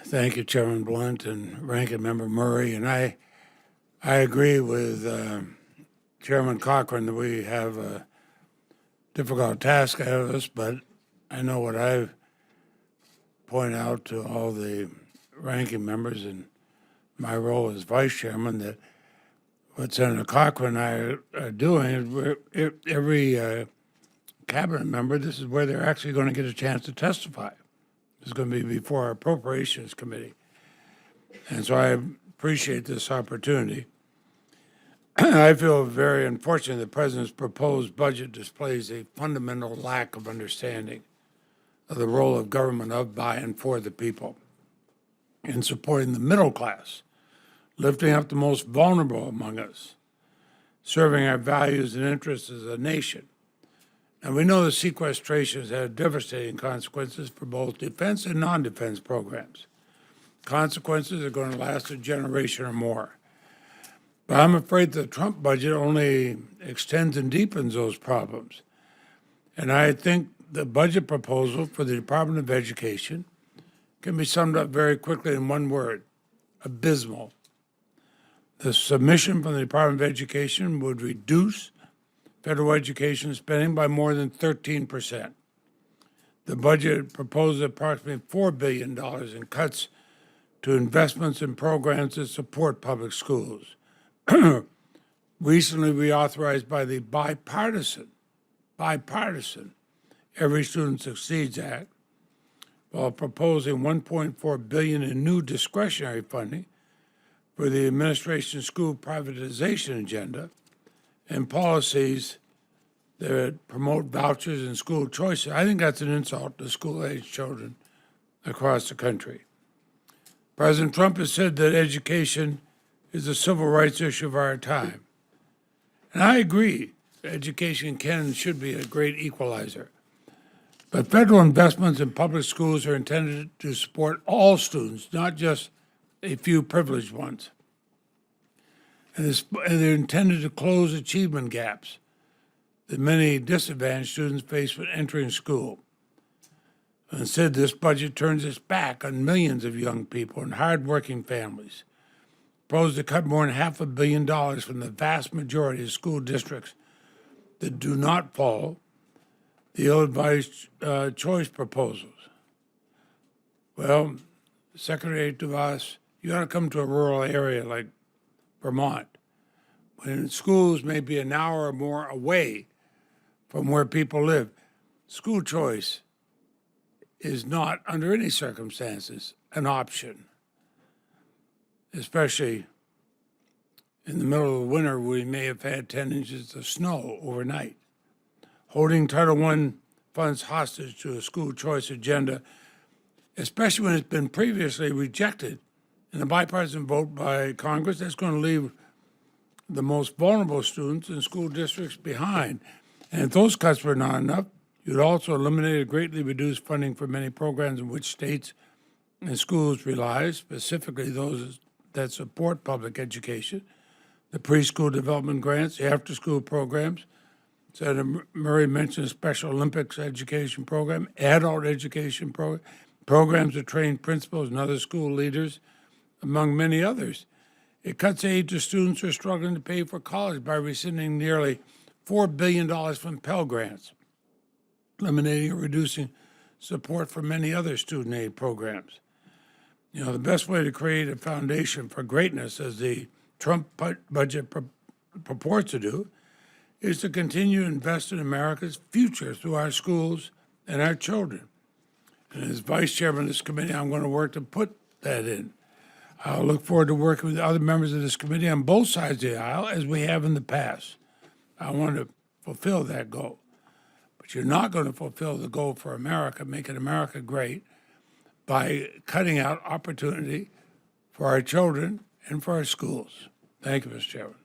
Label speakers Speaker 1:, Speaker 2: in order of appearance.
Speaker 1: Thank you, Chairman Blunt and Ranking Member Murray. And I agree with Chairman Cochran that we have a difficult task ahead of us, but I know what I point out to all the ranking members in my role as vice chairman that what Senator Cochran and I are doing is every cabinet member, this is where they're actually going to get a chance to testify. It's going to be before our Appropriations Committee. And so I appreciate this opportunity. I feel very unfortunate the President's proposed budget displays a fundamental lack of understanding of the role of government of, by, and for the people in supporting the middle class, lifting up the most vulnerable among us, serving our values and interests as a nation. And we know the sequestration has had devastating consequences for both defense and non-defense programs. Consequences are going to last a generation or more. But I'm afraid the Trump budget only extends and deepens those problems. And I think the budget proposal for the Department of Education can be summed up very quickly in one word: abysmal. The submission from the Department of Education would reduce federal education spending by more than 13%. The budget proposes approximately $4 billion in cuts to investments in programs that support public schools. Recently reauthorized by the bipartisan Every Student Succeeds Act, while proposing $1.4 billion in new discretionary funding for the administration's school privatization agenda and policies that promote vouchers and school choices. I think that's an insult to school-age children across the country. President Trump has said that education is a civil rights issue of our time. And I agree, education can and should be a great equalizer. But federal investments in public schools are intended to support all students, not just a few privileged ones. And they're intended to close achievement gaps that many disadvantaged students face when entering school. Instead, this budget turns its back on millions of young people and hardworking families. Proposed to cut more than $500 million from the vast majority of school districts that do not follow the ill-advised choice proposals. Well, Secretary DeVos, you ought to come to a rural area like Vermont, when schools may be an hour or more away from where people live. School choice is not, under any circumstances, an option, especially in the middle of the winter we may have had 10 inches of snow overnight. Holding Title I funds hostage to a school choice agenda, especially when it's been previously rejected in a bipartisan vote by Congress, that's going to leave the most vulnerable students in school districts behind. And if those cuts were not enough, you'd also eliminate or greatly reduce funding for many programs in which states and schools rely, specifically those that support public education, the preschool development grants, the after-school programs. Senator Murray mentioned Special Olympics education program, adult education program, programs to train principals and other school leaders, among many others. It cuts aid to students who are struggling to pay for college by rescinding nearly $4 billion from Pell Grants, eliminating or reducing support for many other student aid programs. You know, the best way to create a foundation for greatness, as the Trump budget purports to do, is to continue to invest in America's future through our schools and our children. And as vice chairman of this committee, I'm going to work to put that in. I'll look forward to working with other members of this committee on both sides of the aisle, as we have in the past. I want to fulfill that goal. But you're not going to fulfill the goal for America, making America great, by cutting out opportunity for our children and for our schools. Thank you, Mr. Chairman.